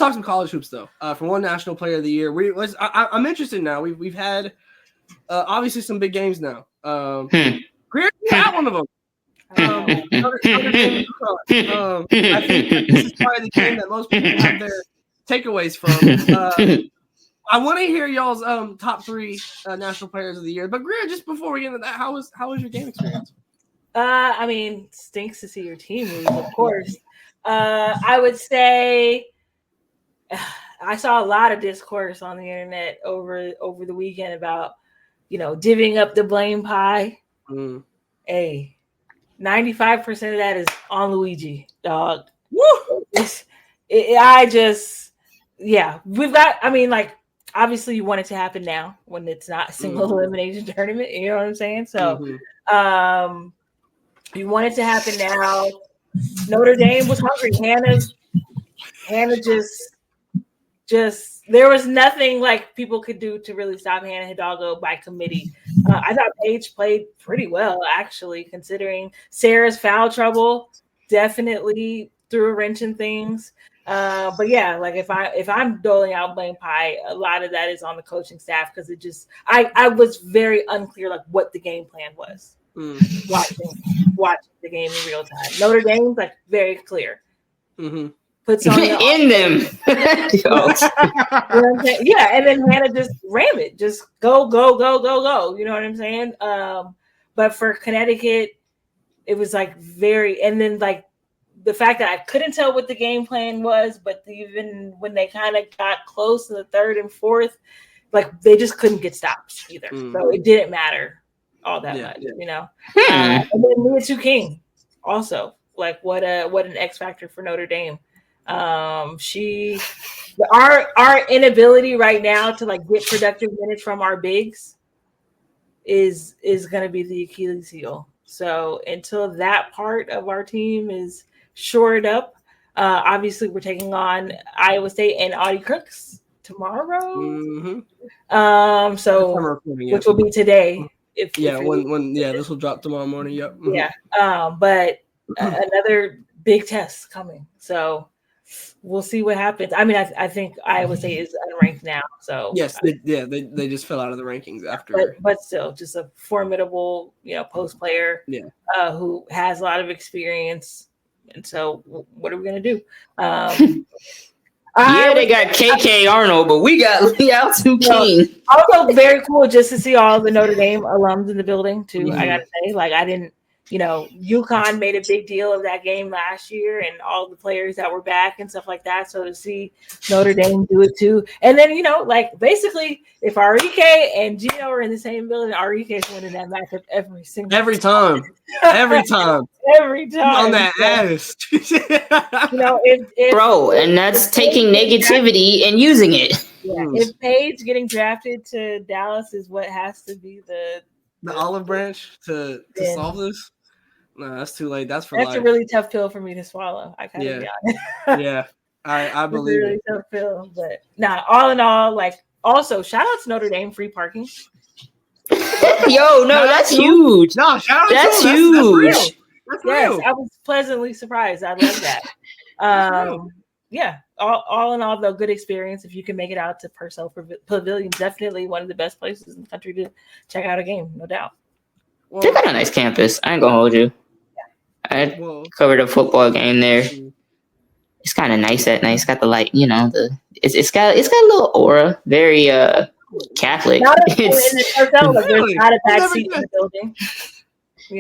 talk some college hoops though. For one national player of the year, I'm interested now. We've had obviously some big games now. Greer, you had one of them. Notre Dame, Yukon. I think this is probably the game that most people have their takeaways from. I want to hear y'all's top 3 national players of the year. But Greer, just before we get into that, how was your game experience? I mean, stinks to see your team lose, of course. I would say I saw a lot of discourse on the internet over the weekend about, divvying up the blame pie. Hey, 95% of that is on Luigi, dog. Woo! We've got, obviously you want it to happen now when it's not a single elimination tournament. You know what I'm saying? So, you want it to happen now. Notre Dame was hungry. Hannah just there was nothing like people could do to really stop Hannah Hidalgo by committee. I thought Paige played pretty well, actually, considering Sarah's foul trouble definitely threw a wrench in things. But yeah, like if I'm doling out blame pie, a lot of that is on the coaching staff because I was very unclear like what the game plan was. Watching the game in real time. Notre Dame's like very clear. Puts on in them. Yeah, and then Hannah just ram it, just go. You know what I'm saying? But for Connecticut, it was like and then like the fact that I couldn't tell what the game plan was, but even when they kind of got close in the third and fourth, like they just couldn't get stops either. So it didn't matter all that much, And then Leah King also, like what an X factor for Notre Dame. Our inability right now to like get productive minutes from our bigs is going to be the Achilles heel. So until that part of our team is shored up, obviously we're taking on Iowa State and Audie Crooks tomorrow. Which will be today. This will drop tomorrow morning. Yep. But another big test coming. So we'll see what happens. I mean, I think Iowa State is unranked now. So yes, they just fell out of the rankings after. But still, just a formidable, post player. Who has a lot of experience. And so, what are we gonna do? They got KK Arnold, but we got Liao King. Also, very cool just to see all the Notre Dame alums in the building too. I gotta say, like I didn't. Yukon made a big deal of that game last year and all the players that were back and stuff like that. So to see Notre Dame do it too. And then, basically if Arike and Gino are in the same building, Arike is winning that matchup every time. On that ass. Bro, and that's taking negativity and using it. Yeah. If Paige getting drafted to Dallas is what has to be the olive branch to solve this. No, that's too late. That's life. A really tough pill for me to swallow. I kind of be honest. I believe it's a really tough pill, but all in all, also shout out to Notre Dame free parking. Yo, no, that's huge. No, shout out that's to them. huge. That's real. I was pleasantly surprised. I love that. All in all, though, good experience. If you can make it out to Purcell Pavilion, definitely one of the best places in the country to check out a game, no doubt. Well, they got a nice campus. I ain't gonna hold you. I covered a football game there. It's kind of nice at night. It's got the light, it's got a little aura. Very Catholic. There's not a bad seat in the building.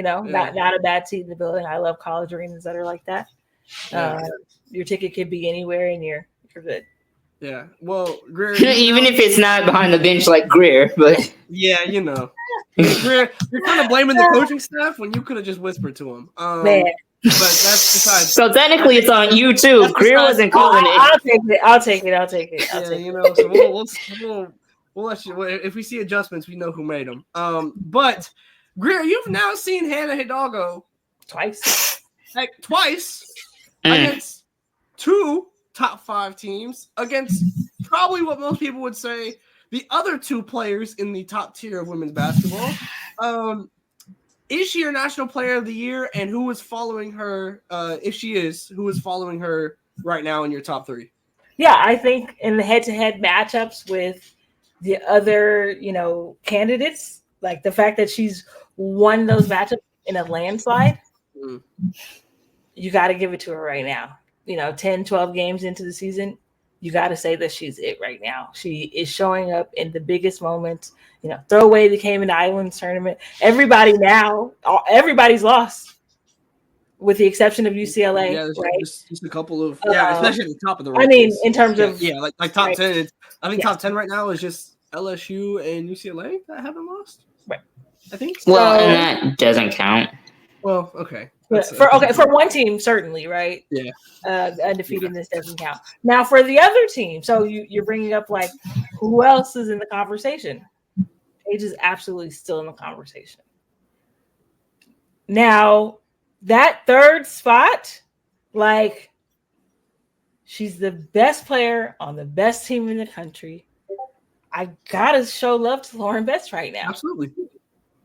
Not a bad seat in the building. I love college arenas that are like that. Your ticket could be anywhere and you're good. Yeah. Well, Greer, even if it's not behind the bench like Greer, but yeah, Greer, you're kind of blaming the coaching staff when you could have just whispered to him. Man. But that's besides. So technically, it's on you too. Greer wasn't calling it. I'll take it. So we'll let you. If we see adjustments, we know who made them. But Greer, you've now seen Hannah Hidalgo twice against 2 top 5 teams against probably what most people would say the other 2 players in the top tier of women's basketball. Is she your national player of the year? And who is following her? If she is, who is following her right now in your top 3? Yeah, I think in the head-to-head matchups with the other, candidates, like the fact that she's won those matchups in a landslide, you got to give it to her right now. 10, 12 games into the season, you got to say that she's it right now. She is showing up in the biggest moments. Throw away the Cayman Islands tournament. Everybody's lost, with the exception of UCLA. Yeah, right? just a couple of especially at the top of the rankings. I mean, in terms of like top 10. I think top 10 right now is just LSU and UCLA that haven't lost. Right. I think. Well, and that doesn't count. Well, okay. For one team, certainly, right? Yeah. Undefeated in this doesn't count. Now, for the other team, so you're bringing up like who else is in the conversation? Paige is absolutely still in the conversation. Now, that third spot, like, she's the best player on the best team in the country. I gotta show love to Lauren Betts right now. Absolutely.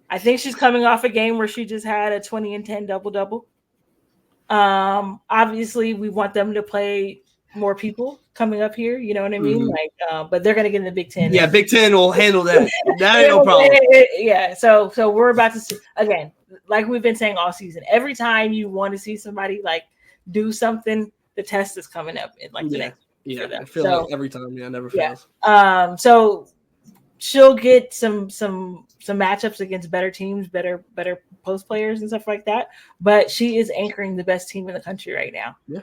I think she's coming off a game where she just had a 20 and 10 double-double. Obviously, we want them to play more people coming up here. You know what I mean? Like, but they're going to get in the Big Ten. Yeah, Big Ten will handle that. That ain't no problem. Yeah. So we're about to see, again, like we've been saying all season. Every time you want to see somebody like do something, the test is coming up in like the next. Yeah, I feel like every time. Yeah, never fails. So she'll get some matchups against better teams, better post players and stuff like that. But she is anchoring the best team in the country right now. Yeah.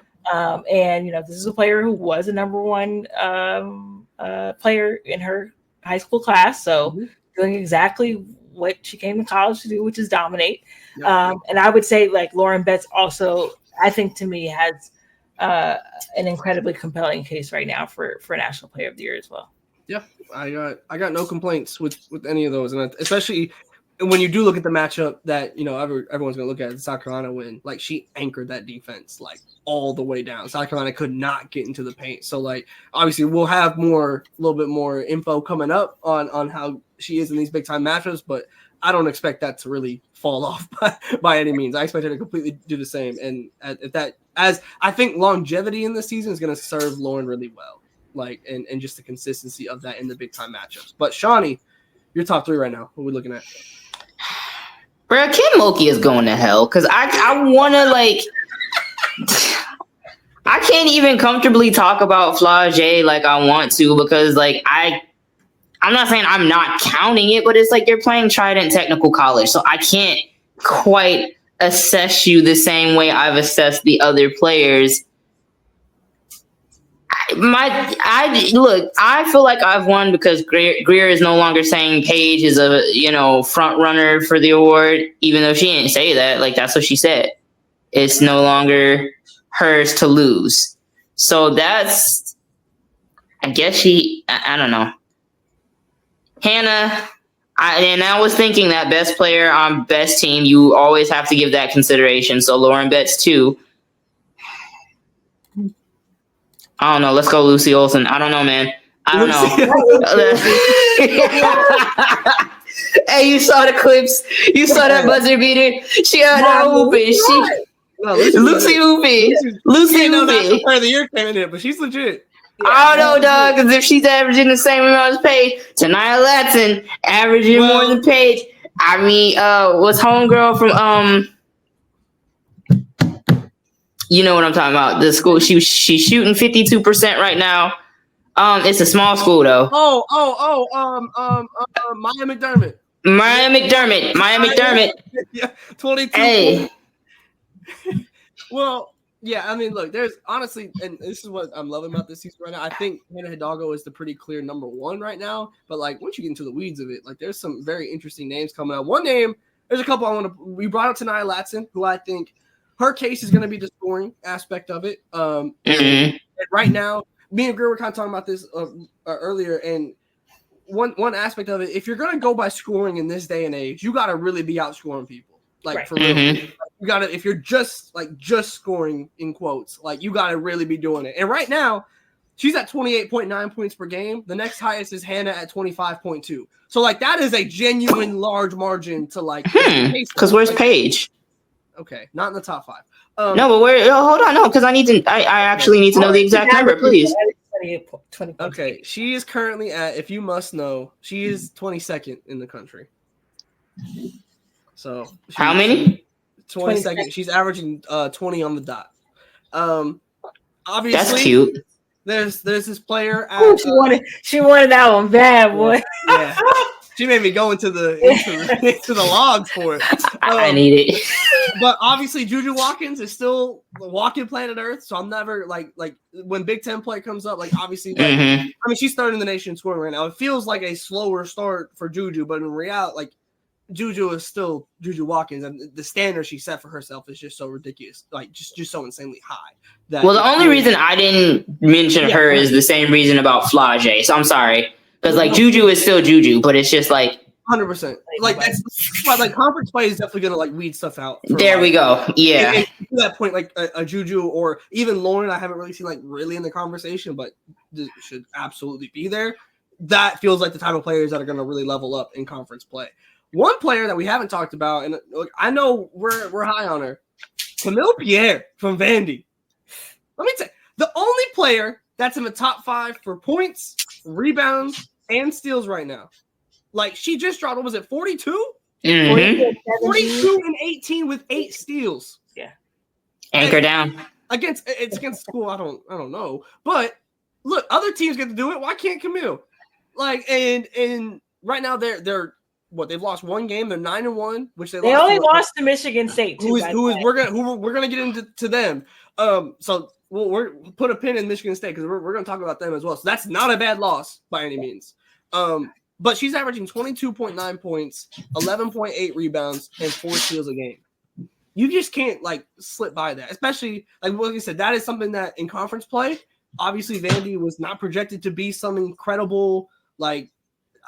And this is a player who was a number one player in her high school class. So doing exactly what she came to college to do, which is dominate. Yep. And I would say like Lauren Betts also, I think to me has an incredibly compelling case right now for National Player of the Year as well. Yeah, I got no complaints with any of those, and especially when you do look at the matchup that everyone's gonna look at the South Carolina win. Like she anchored that defense like all the way down. South Carolina could not get into the paint. So like obviously we'll have a little bit more info coming up on how she is in these big time matchups, but I don't expect that to really fall off by any means. I expect her to completely do the same, and as I think longevity in this season is going to serve Lauren really well. Like and just the consistency of that in the big time matchups. But Shawnee, your top three right now. What are we looking at? Bro, Kim Mulkey is going to hell because I want to like. I can't even comfortably talk about Flau'jae like I want to because like I'm not saying I'm not counting it, but it's like you're playing Trident Technical College, so I can't quite assess you the same way I've assessed the other players. I feel like I've won because Greer is no longer saying Paige is a front runner for the award, even though she didn't say that. Like that's what she said. It's no longer hers to lose. So that's, I guess I don't know. Hannah, I was thinking that best player on best team, you always have to give that consideration. So Lauren Betts too. I don't know. Let's go Lucy Olson. I don't know, man. I don't know. Hey, you saw the clips. You saw that buzzer beater. She out there hooping. Lucy hooping. Lucy hooping. Part of the year candidate, but she's legit. I don't know, dog. Because if she's averaging the same amount as Paige, Tanaya Latson averaging more than Paige. I mean, what's homegirl from you know what I'm talking about? The school she's shooting 52% right now. It's a small school though. Maya McDermott. Maya McDermott. Yeah, 22. Hey. Well, yeah, I mean, look, there's honestly, and this is what I'm loving about this season right now. I think Hannah Hidalgo is the pretty clear number one right now. But like once you get into the weeds of it, like there's some very interesting names coming out. One name, there's a couple we brought up Tanaya Latson, who I think her case is going to be the scoring aspect of it. And right now, me and Greer were kind of talking about this earlier. And one aspect of it, if you're going to go by scoring in this day and age, you got to really be outscoring people. Like right. For real. You got to, if you're just scoring in quotes, like you got to really be doing it. And right now, she's at 28.9 points per game. The next highest is Hannah at 25.2. So like that is a genuine large margin to like. Because where's Paige? Okay, not in the top five. No, but hold on, no, because I actually need to know the exact number, please. 20 points. Okay, she is currently at, if you must know, she is 22nd in the country. So how many? 22nd. She's averaging 20 on the dot. Obviously, that's cute. There's this player. Ooh, she wanted that one bad, boy. Yeah. She made me go into the logs for it. I need it. But obviously, Juju Watkins is still walking planet Earth. So I'm never like when Big Ten play comes up, like obviously, like, I mean, she's starting the nation scoring right now. It feels like a slower start for Juju, but in reality, like Juju is still Juju Watkins, and the standard she set for herself is just so ridiculous, like just so insanely high. Well, the only reason I didn't mention her is the same reason about Flage. So I'm sorry, because like Juju is still Juju, but it's just like 100%. Like that's why like conference play is definitely gonna like weed stuff out. There we go. Yeah. And to that point, like a Juju or even Lauren, I haven't really seen like really in the conversation, but should absolutely be there. That feels like the type of players that are gonna really level up in conference play. One player that we haven't talked about, and look, I know we're high on her, Camille Pierre from Vandy. Let me tell you, the only player that's in the top 5 for points, rebounds, and steals right now. Like she just dropped, what was it, 42? 42 and 18 with 8 steals. Yeah. Anchor down. It's against school. I don't know. But look, other teams get to do it. Why can't Camille? Like and right now they're what, they've lost one game. They're 9-1, which they only lost to Michigan State too. We're gonna get into them. So we'll put a pin in Michigan State because we're gonna talk about them as well. So that's not a bad loss by any means. But she's averaging 22.9 points, 11.8 rebounds, and 4 steals a game. You just can't like slip by that, especially like what you said. That is something that in conference play, obviously Vandy was not projected to be some incredible like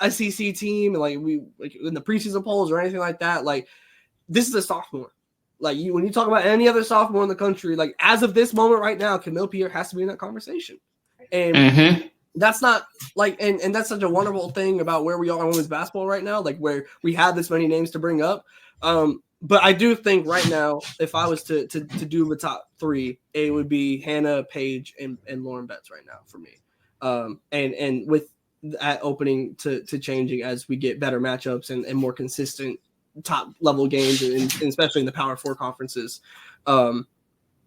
SEC team, and like in the preseason polls or anything like that. Like this is a sophomore. Like when you talk about any other sophomore in the country, like as of this moment right now, Camille Pierre has to be in that conversation, and that's not like, and that's such a wonderful thing about where we are in women's basketball right now, like where we have this many names to bring up. But I do think right now, if I was to do the top 3, it would be Hannah, Paige, and Lauren Betts right now for me. And with that opening to changing as we get better matchups and more consistent top level games, and especially in the Power 4 conferences. But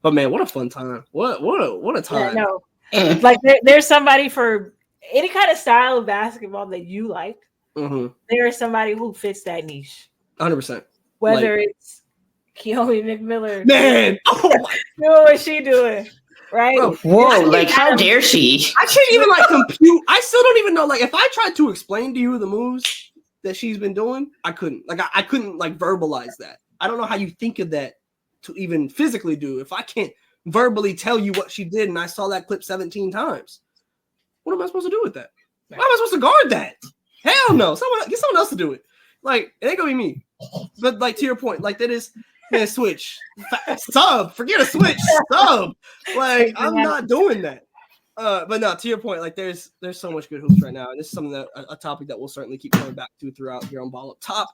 man, what a fun time! What a time! Yeah, no. Like there's somebody for any kind of style of basketball that you like. There is somebody who fits that niche. 100%. Whether it's Keone McMillan, man, what she doing, right? Bro, whoa, like how dare she? I can't even like compute. I still don't even know. Like if I tried to explain to you the moves that she's been doing, I couldn't. Like I couldn't like verbalize that. I don't know how you think of that to even physically do if I can't verbally tell you what she did, and I saw that clip 17 times. What am I supposed to do with that? How am I supposed to guard that? Hell no. Get someone else to do it. Like, it ain't gonna be me. But like to your point, like that is switch. Sub. Forget a switch. Sub. Like, I'm not doing that. But no, to your point, like there's so much good hoops right now. And this is something that a topic that we'll certainly keep coming back to throughout here on Ball Up Top.